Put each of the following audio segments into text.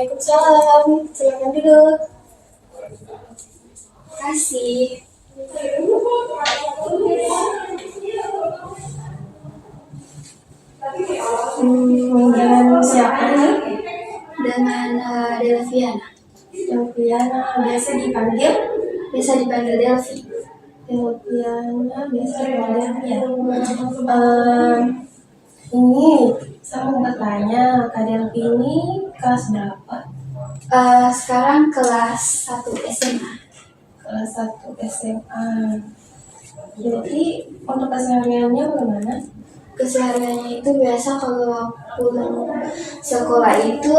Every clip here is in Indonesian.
Waalaikumsalam. Silakan duduk. Kasih. Dengan siapa ini? Dengan Delviana. Delviana biasa dipanggil Delvi. Delviana biasa dipanggil ini saya mau bertanya, Kak Delvi ini kelas berapa? Sekarang kelas 1 SMA. Kelas 1 SMA. Jadi untuk kesehariannya bagaimana? Kesehariannya itu biasa kalau pulang sekolah itu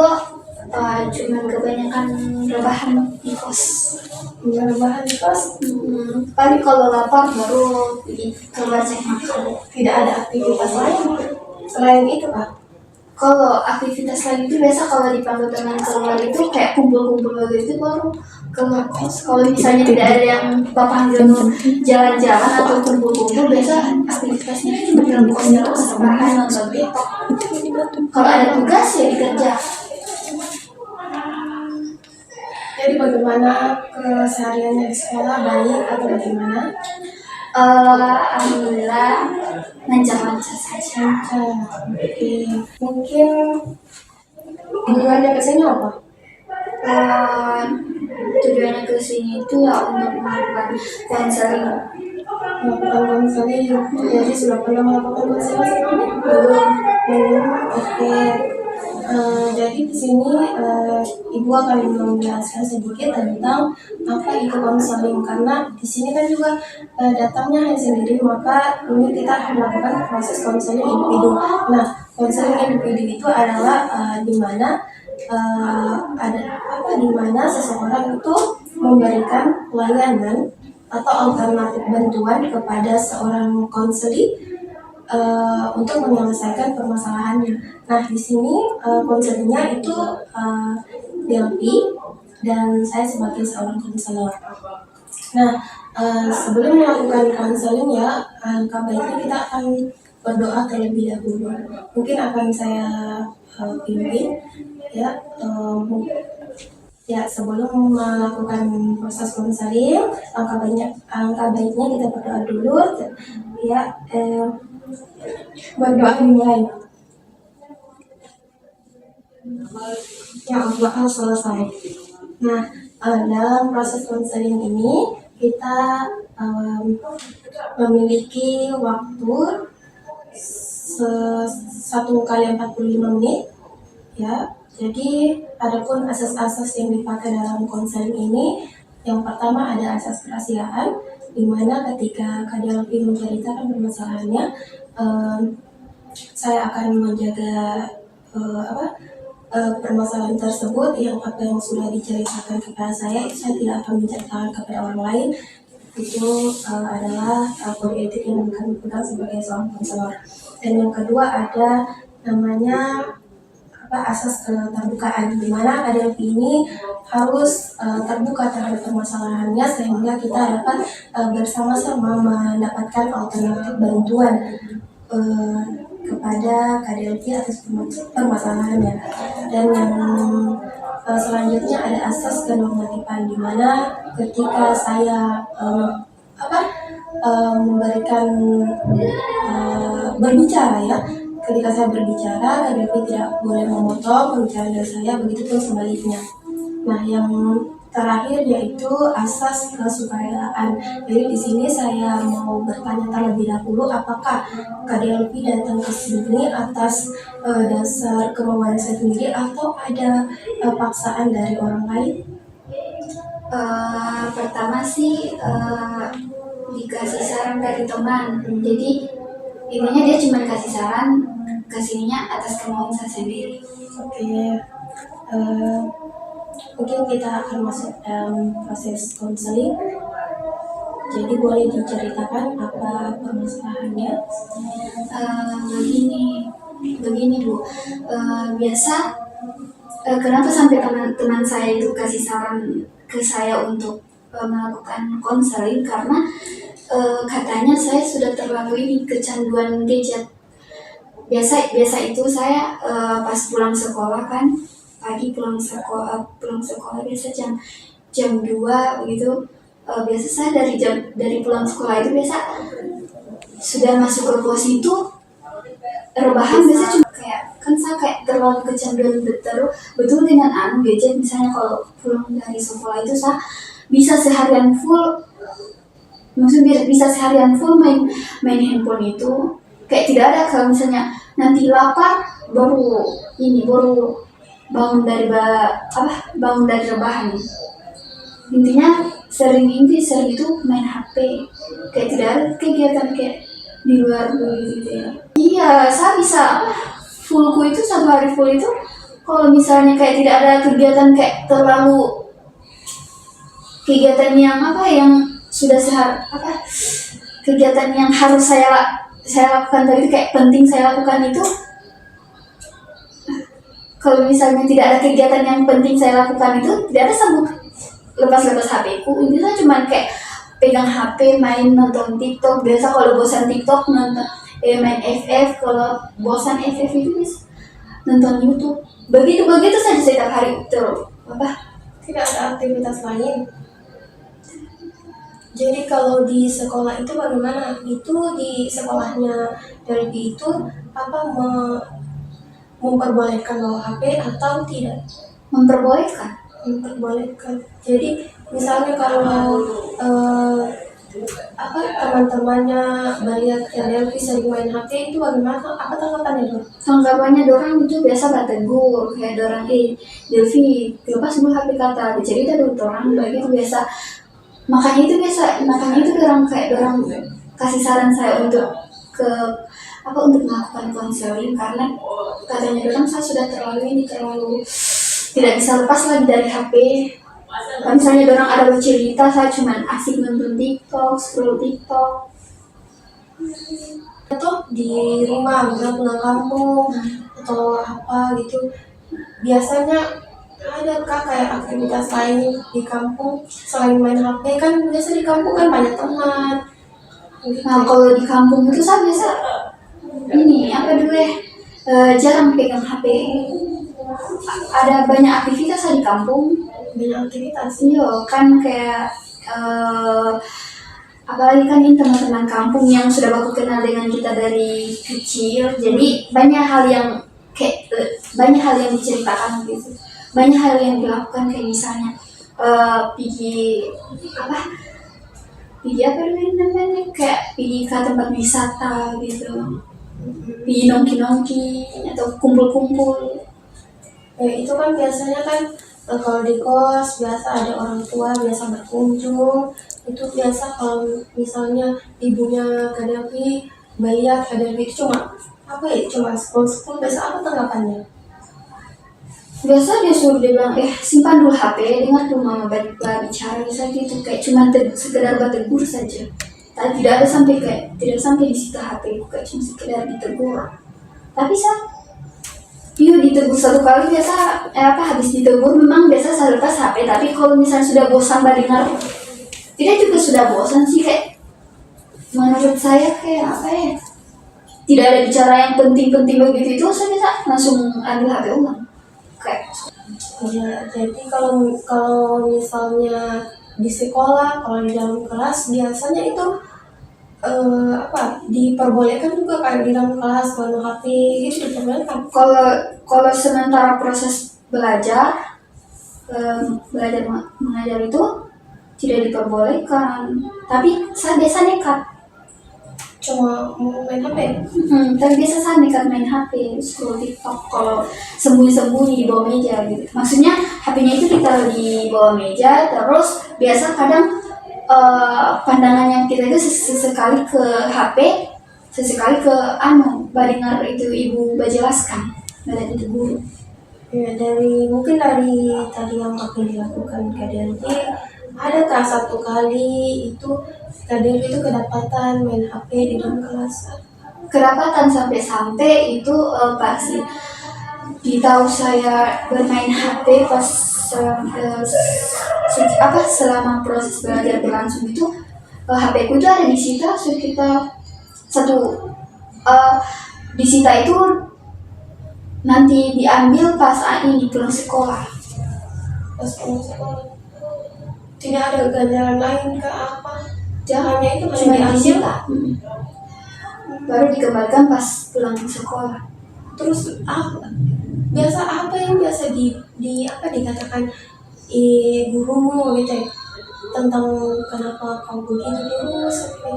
cuman kebanyakan rebahan di kos. Rebahan di kos? Paling kalau lapar baru keluar cek makan. Tidak ada aktivitas lain selain itu, Pak? Kalau aktivitas lain itu biasa kalau dipanggil teman keluar itu kayak kumpul-kumpul gitu baru keluar kos. Kalau misalnya tidak ada yang panggil jalan-jalan atau kumpul-kumpul, biasa aktivitasnya cuma dalam kos terus, rebahan nonton TikTok. Kalau ada tugas ya dikerja. Jadi bagaimana kesehariannya di sekolah, baik atau bagaimana? Alhamdulillah lancar-lancar saja. Oke. Mungkin tujuannya ke sini apa? Tujuannya ke sini itu ya untuk melakukan konseling. Melakukan konseling. Jadi sudah pernah melakukan konseling sebelumnya? Belum. Oke. Jadi di sini Ibu akan menjelaskan sedikit tentang apa itu konseling, karena di sini kan juga datangnya hanya sendiri, maka ini kita akan melakukan proses konseling individu. Nah, konseling individu itu adalah di mana di mana seseorang itu memberikan pelayanan atau alternatif bantuan kepada seorang konseling untuk menyelesaikan permasalahannya. Nah, di sini konselingnya itu Delvi dan saya sebagai seorang konselor. Nah, sebelum melakukan konseling ya, baiknya kita akan berdoa terlebih dahulu. Mungkin akan saya pimpin ya. Sebelum melakukan proses konseling, angka baiknya kita berdoa dulu ya. Berdoa dimulai. Ya Allah, selesai. Nah, dalam proses konseling ini kita memiliki waktu 1 kali 45 menit ya. Jadi adapun asas-asas yang dipakai dalam konseling ini, yang pertama ada asas kerahasiaan, di mana ketika Kak Delvi menceritakan permasalahannya, saya akan menjaga permasalahan tersebut, yang apa yang sudah diceritakan kepada saya itu saya tidak akan menceritakan kepada orang lain. Itu adalah kode etik yang kami pegang sebagai seorang konselor. Dan yang kedua ada namanya asas keterbukaan, di mana Kak Delvi ini harus terbuka terhadap permasalahannya sehingga kita dapat bersama-sama mendapatkan alternatif bantuan kepada Kak Delvi atas permasalahannya. Dan yang selanjutnya ada asas kenormatifan, di mana ketika saya memberikan berbicara ya, ketika saya berbicara, Kak Delvi tidak boleh memotong pembicaraan dari saya, begitu pun sebaliknya. Nah, yang terakhir yaitu asas kesukarelaan. Jadi di sini saya mau bertanya terlebih dahulu, apakah Kak Delvi datang ke sini atas dasar kemauan saya sendiri atau ada paksaan dari orang lain? Pertama sih dikasih saran dari teman. Jadi intinya dia cuma kasih saran, kasihnya atas kemauan saya sendiri. Oke. Mungkin kita akan masuk dalam proses konseling. Jadi boleh diceritakan apa permasalahannya? Begini Bu. Biasa kenapa sampai teman-teman saya itu kasih saran ke saya untuk melakukan konseling, karena katanya saya sudah terlalu ini kecanduan gadget. Biasa itu saya pas pulang sekolah kan, pagi pulang sekolah biasa jam 2 begitu. Biasa saya dari pulang sekolah itu biasa sudah masuk ke kos itu rebahan biasa cuma kayak kan saya kayak terlalu kecanduan betul dengan gadget. Misalnya kalau pulang dari sekolah itu saya bisa seharian full, maksudnya bisa seharian full main handphone itu, kayak tidak ada kalau misalnya nanti lapar baru bangun dari rebahan. Intinya sering itu main HP, kayak tidak ada kegiatan kayak di luar gitu ya. Iya, saya bisa fullku itu 1 hari full itu kalau misalnya kayak tidak ada kegiatan kayak terlalu kegiatan yang sudah kegiatan yang harus saya lakukan tadi kayak penting saya lakukan itu. Kalau misalnya tidak ada kegiatan yang penting saya lakukan itu, tidak ada sambung lepas HP ku. Ini saya cuma kayak pegang HP main nonton TikTok. Biasa kalau bosan TikTok main FF, kalau bosan FF itu bisa nonton YouTube. Begitu saja setiap hari terus. Tidak ada aktivitas lain. Jadi kalau di sekolah itu bagaimana? Itu di sekolahnya Delvi itu memperbolehkan bawa HP atau tidak? Memperbolehkan. Jadi misalnya kalau teman-temannya melihat Delvi sering main HP itu bagaimana? Apa tanggapannya dong? Tanggapannya dorang itu biasa bertegur kayak dorang Delvi lepas dulu HP kata bercerita dulu orang begitu biasa. Makanya itu dorang kasih saran saya untuk melakukan konseling, karena katanya dorang saya sudah terlalu tidak bisa lepas lagi dari HP. Misalnya dorang ada bercerita, saya cuma asik nonton TikTok, scroll TikTok. Atau di rumah, misalnya pulang kampung atau apa gitu, biasanya adakah kayak aktivitas lain di kampung selain main HP? Kan biasa di kampung kan banyak teman gitu. Nah kalau di kampung itu saya biasa jarang pegang HP. Ada banyak aktivitas di kampung. Banyak aktivitas. Iya kan kayak apalagi kan ini teman-teman kampung yang sudah baku kenal dengan kita dari kecil, jadi banyak hal yang diceritakan gitu, banyak hal yang dilakukan kayak misalnya pergi kayak pergi ke tempat wisata gitu, pergi nongki atau kumpul-kumpul. Itu kan biasanya kan kalau di kos biasa ada orang tua biasa berkunjung. Itu biasa kalau misalnya ibunya Kak Delvi melihat Kak Delvi itu cuma scroll biasa apa tanggapannya? Biasa dia suruh dia bilang simpan dulu HP, dengar dulu mama bicara misalnya gitu, kayak cuma sekedar bertegur saja. Tidak sampai di situ HP, kayak cuma sekedar ditegur. Tapi ditegur 1 kali biasa habis ditegur memang biasa saya lepas HP. Tapi kalau misalnya sudah bosan dengar, tidak juga sudah bosan sih, kayak menurut saya kayak tidak ada bicara yang penting begitu itu, saya bisa langsung ambil HP ulang. Ya, jadi kalau misalnya di sekolah, kalau di dalam kelas biasanya itu diperbolehkan juga kayak di dalam kelas bawa HP gitu, diperbolehkan. Kalau sementara proses belajar mengajar itu tidak diperbolehkan, tapi saya biasa nekat Cuma mau main HP. Tapi biasa saya nekat main HP, scroll TikTok kalau sembunyi di bawah meja gitu. Maksudnya HP-nya itu ditaruh di bawah meja, terus biasa kadang pandangannya kita itu sesekali ke HP, sesekali ke dengar itu ibu bajelaskan, dari itu guru. Ya, mungkin dari tadi yang aku dilakukan Kak Delvi, adakah 1 kali itu Kak Delvi itu kedapatan main HP di dalam kelas? Kedapatan sampai itu pasti ditahu saya bermain HP pas selama proses belajar berlangsung itu, HP ku itu ada disita sekitar disita itu nanti diambil pas ini pulang sekolah. Pas pulang sekolah tidak ada ganjaran lain ke apa? Hanya itu hanya Cuma diambil. disita. Baru dikembalikan pas pulang sekolah. Terus apa? Apa yang biasa di apa dikatakan gurumu gitu ya, tentang kenapa kau begini terus gitu.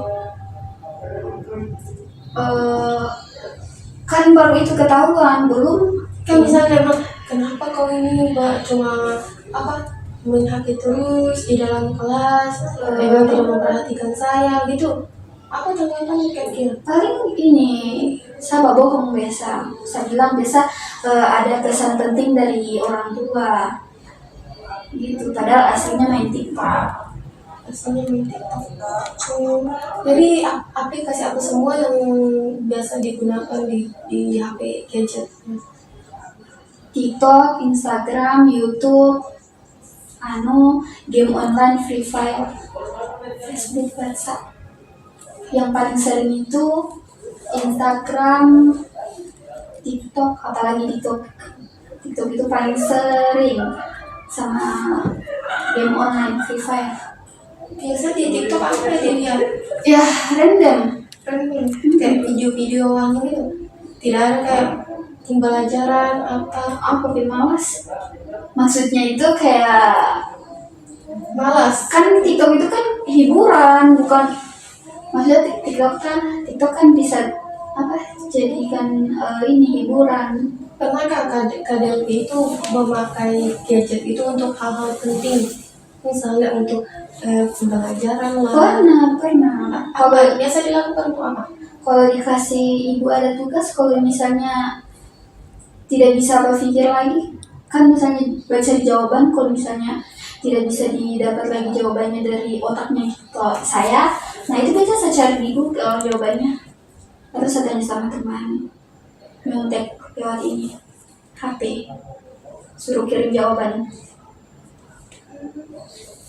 Kan baru itu ketahuan, belum Kan misalnya bilang, kenapa kau ini cuma apa main HP terus di dalam kelas, memang tidak memperhatikan saya gitu. Apa tanggapannya kira-kira? paling ini saya bohong biasa. Saya bilang biasa ada pesan penting dari orang tua gitu, padahal aslinya main TikTok. Asalnya main TikTok. Jadi aplikasi apa semua yang biasa digunakan di HP gadget? TikTok, Instagram, YouTube, game online, Free Fire, Facebook, WhatsApp. Yang paling sering itu Instagram, TikTok, apalagi TikTok. TikTok itu paling sering, sama game online, Free Fire. Biasa di TikTok apa yang dilihat? Ya, random. Kayak video-video yang gitu. Tidak ada kayak pembelajaran Aku lebih malas. Maksudnya itu kayak malas. kan TikTok itu kan hiburan, bukan, maksudnya TikTok kan bisa apa jadikan ini hiburan. Pernahkah KDLP itu memakai gadget itu untuk hal-hal penting? Misalnya untuk pembelajaran lah. Pernah. Apa biasa dilakukan untuk apa? Kalau dikasih ibu ada tugas, kalau misalnya tidak bisa berpikir lagi, kan misalnya baca di jawaban, kalau misalnya tidak bisa didapat lagi jawabannya dari otaknya saya, nah itu biasa saya cari di Google jawabannya, terus saya tanya sama teman, nyontek lewat ini HP, suruh kirim jawaban.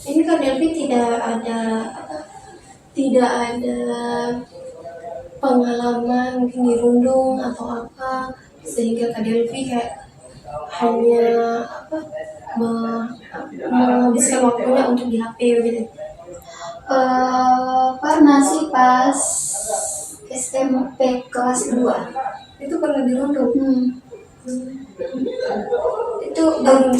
Ini kan Delphi tidak ada pengalaman mungkin dirundung atau apa sehingga Kak Delphi kayak hanya menghabiskan waktunya untuk di HP gitu. Pernah sih pas SMP kelas 2. Itu pernah dirundung. Itu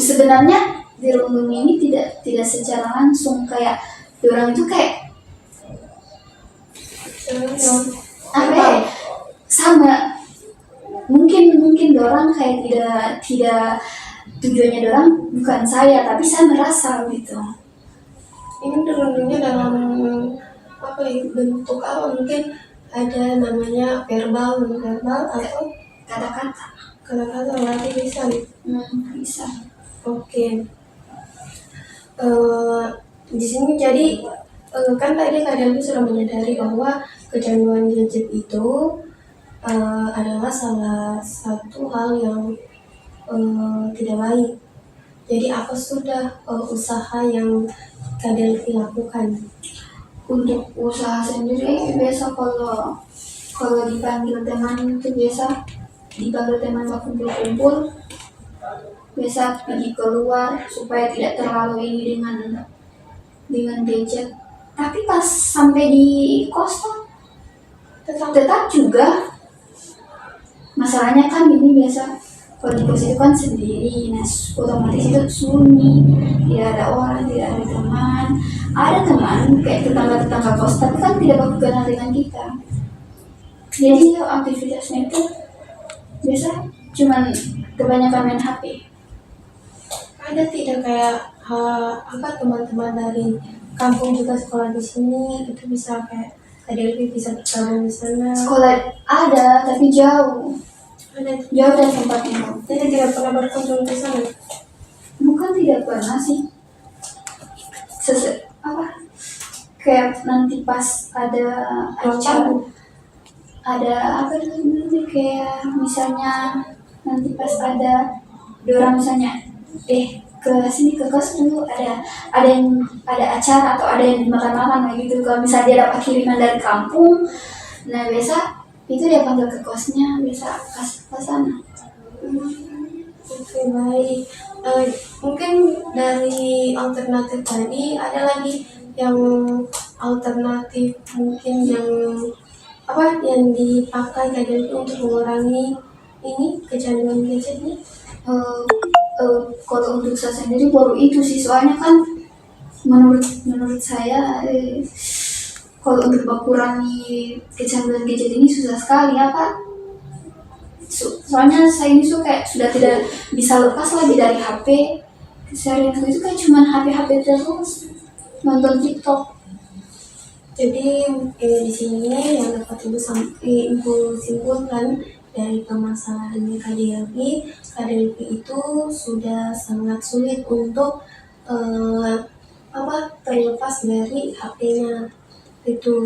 Sebenarnya dirundung ini tidak secara langsung, kayak orang itu kayak apa ya, sama mungkin orang kayak tidak tujuannya orang bukan saya, tapi saya merasa gitu. Ini dirundungnya dalam apa ya, bentuk apa, mungkin ada namanya verbal, non verbal atau kata-kata berarti bisa nih. Bisa. Oke. Di sini jadi kan tadi Kak Delphi sudah menyadari bahwa kecanduan gadget itu adalah salah satu hal yang tidak baik. Jadi apa sudah usaha yang Kak Delphi lakukan? Untuk usaha sendiri biasa kalau dipanggil teman itu biasa dipanggil teman kumpul-kumpul, biasa pergi keluar supaya tidak terlalu ini dengan gadget. Tapi pas sampai di kos tetap juga masalahnya kan ini biasa kalau di kos itu kan sendiri, nah otomatis itu sunyi, tidak ada orang, tidak ada teman. Ada teman kayak tetangga kos, tapi kan tidak kenal dengan kita. Jadi aktivitasnya itu biasa cuman kebanyakan main HP. Ada tidak kayak teman-teman dari kampung juga sekolah di sini itu bisa kayak Kak Delphi bisa bergabung di sana? Sekolah ada tapi jauh dari tempatnya. Jadi tidak pernah berkunjung ke sana? Bukan tidak pernah sih. Kayak nanti pas ada acara, ada apa namanya, kayak misalnya nanti pas ada orang misalnya ke sini ke kos dulu, ada acara atau ada yang makan gitu. Kalau misalnya dia dapat kiriman dari kampung, nah biasa itu dia panggil ke kosnya, biasa ke sana. Oke, baik. Mungkin dari alternatif tadi ada lagi yang alternatif mungkin yang yang dipakai tadi itu untuk mengurangi ini kecanduan gadgetnya. Eh, Kalau untuk saya sendiri baru itu sih, soalnya kan menurut saya kalau untuk mengurangi kecanduan gadget ini susah sekali ya Kak. Soalnya saya ini kayak sudah tidak bisa lepas lagi dari HP. Keseharianku itu kan cuma HP terus, nonton TikTok. Jadi di sini yang dapat ibu simpulkan dari permasalahannya KDLP itu sudah sangat sulit untuk terlepas dari HP-nya itu,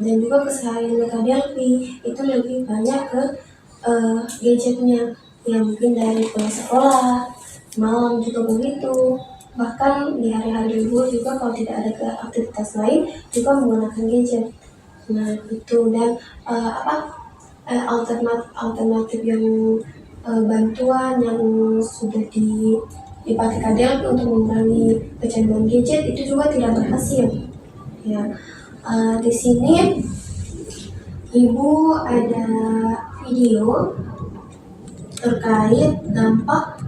dan juga kesehariannya KDLP itu lebih banyak ke gadgetnya, ya mungkin dari pulang sekolah, malam juga begitu. Bahkan di hari-hari libur juga kalau tidak ada aktivitas lain juga menggunakan gadget. Nah itu, dan alternatif yang bantuan yang sudah dipakai KDLP untuk mengurangi kecanduan gadget itu juga tidak berhasil. Ya, di sini ibu ada video terkait dampak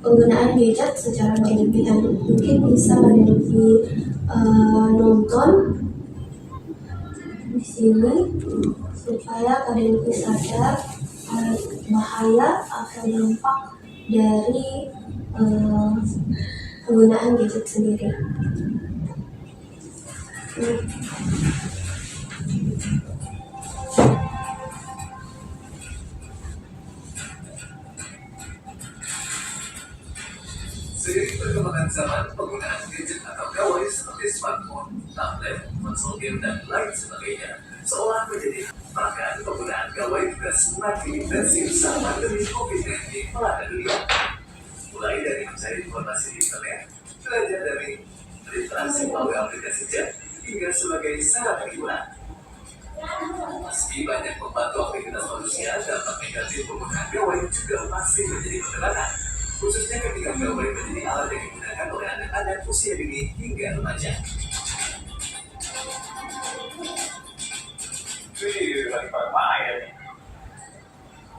penggunaan gadget secara berlebihan. Mungkin bisa lebih nonton di sini supaya kalian bisa sadar bahaya atau dampak dari penggunaan gadget sendiri. Seiring perkembangan zaman, penggunaan gadget atau gawai seperti smartphone, tablet, konsol game, dan lain sebagainya seolah menjadi. Bahkan penggunaan gawai juga semakin intensif saat pandemi COVID-19 melanda dunia. Mulai dari mencari informasi di internet, belajar dari berinteraksi melalui aplikasi chat, hingga sebagai sarana hiburan. Meski banyak membantu aktivitas manusia, dampak negatif penggunaan gawai juga masih menjadi perdebatan. Khususnya ketika gawai menjadi alat yang digunakan oleh anak-anak usia dini hingga remaja. Wih, lagi main nih.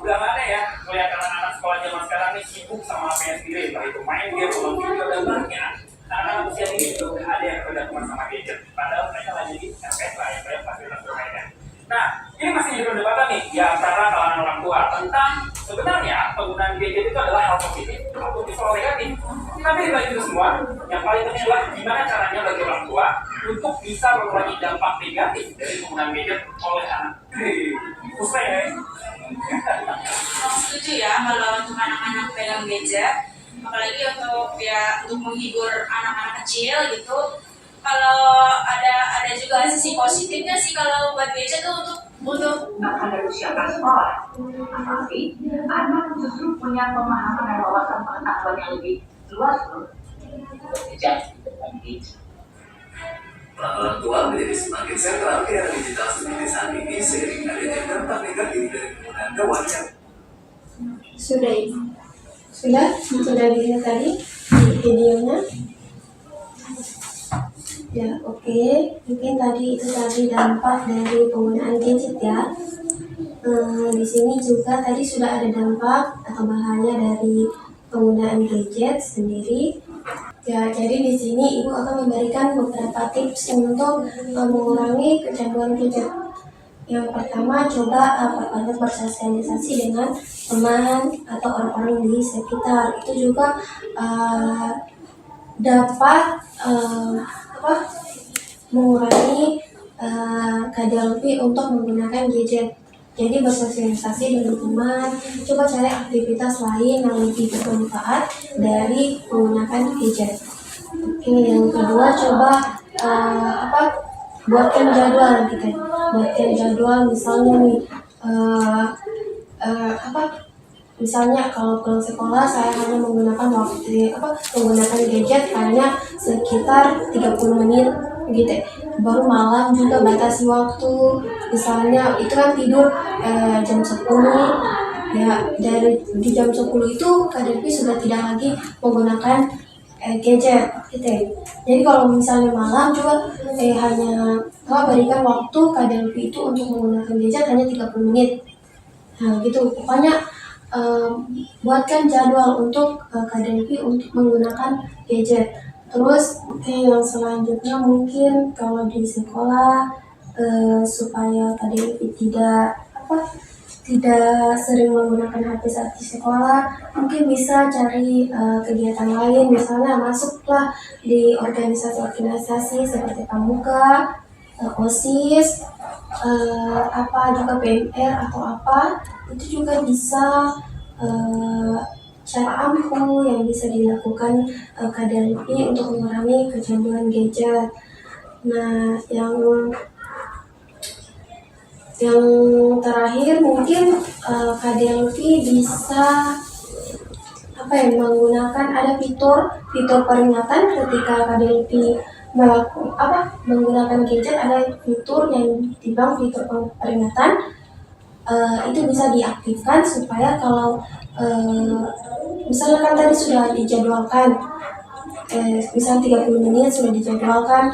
Udah nggak ada ya melihat anak-anak sekolah zaman sekarang nih sibuk sama apa-nya sendiri, entah itu main game, nonton video, dan banyak anak-anak usia dini itu udah ada yang udah teman sama gadget, padahal mereka lagi di FPS lah yang banyak fasilitas bermainnya. Nah, ini masih jadi perdebatan nih di antara kalangan orang tua tentang sebenarnya penggunaan gadget itu adalah hal positif atau justru negatif. Tapi di balik itu semua, yang paling penting adalah gimana caranya bagi orang tua untuk bisa mengurangi dampak negatif dari penggunaan gadget oleh anak. Usai ya. Setuju ya kalau untuk anak-anak pegang gadget, apalagi untuk menghibur anak-anak kecil gitu. Kalau ada juga sisi positifnya sih kalau buat gadget tuh untuk bahkan dari usia prasekolah, tapi anak justru punya pemahaman dan wawasan pengetahuan yang lebih luas loh. Peran orang tua menjadi semakin sentral di era digital seperti saat ini seiring adanya dampak negatif dari penggunaan gawai yang sudah dilihat tadi di videonya. Ya, oke. Mungkin tadi dampak dari penggunaan gadget ya. Di sini juga tadi sudah ada dampak atau bahaya dari penggunaan gadget sendiri. Ya, jadi di sini Ibu akan memberikan beberapa tips untuk mengurangi kecanduan gadget. Yang pertama, coba perbanyak bersosialisasi dengan teman atau orang-orang di sekitar. Itu juga dapat mengurangi KDLP untuk menggunakan gadget. Jadi bersosialisasi dengan teman, coba cari aktivitas lain yang lebih bermanfaat dari menggunakan gadget. Oke, yang kedua coba buatkan jadwal gitu. Buatkan jadwal misalnya nih misalnya kalau pulang sekolah saya hanya menggunakan menggunakan gadget hanya sekitar 30 menit gitu. Baru malam juga batasi waktu, misalnya itu kan tidur jam 10, Ya, di jam 10 itu Kak Delvi sudah tidak lagi menggunakan gadget gitu ya. Jadi kalau misalnya malam coba hanya berikan waktu Kak Delvi itu untuk menggunakan gadget hanya 30 menit. Nah gitu, pokoknya buatkan jadwal untuk Kak Delvi untuk menggunakan gadget. Terus yang selanjutnya mungkin kalau di sekolah supaya Kak Delvi tidak sering menggunakan HP saat di sekolah, mungkin bisa cari kegiatan lain, misalnya masuklah di organisasi-organisasi seperti Pramuka, OSIS, juga PMR atau apa, itu juga bisa cara ampuh yang bisa dilakukan Kak Delvi untuk mengurangi kecanduan gadget. Nah, yang terakhir mungkin Kak Delvi bisa menggunakan ada fitur peringatan ketika Kak Delvi menggunakan gadget, ada fitur yang dibilang fitur peringatan. Itu bisa diaktifkan supaya kalau misalnya kan tadi sudah dijadwalkan misalnya 30 menit sudah dijadwalkan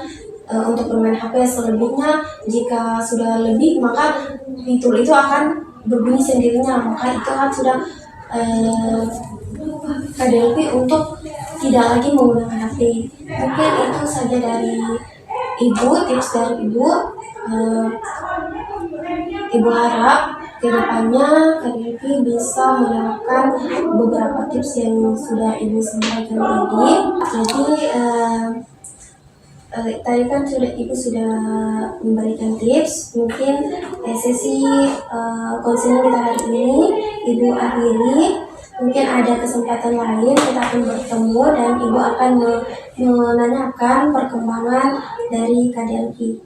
untuk bermain HP, selebihnya jika sudah lebih maka fitur itu akan berbunyi sendirinya, maka itu kan sudah Kak Delvi untuk tidak lagi menggunakan HP. Mungkin itu saja dari tips dari ibu. Ibu harap kedepannya Kak Delvi bisa menerapkan beberapa tips yang sudah ibu sampaikan tadi. Jadi tadi kan ibu sudah memberikan tips. Mungkin sesi konseling kita hari ini ibu akhiri. Mungkin ada kesempatan lain kita akan bertemu dan ibu akan menanyakan perkembangan dari Kak Delvi.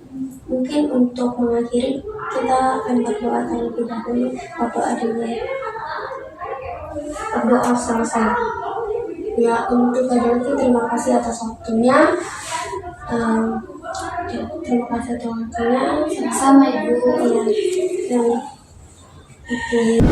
Mungkin untuk mengakhiri kita akan berdoa terlebih dahulu. Berdoa sama-sama. Ya, untuk Kak Delvi terima kasih atas waktunya. Terima kasih atas waktunya. Sama ibu. Oke.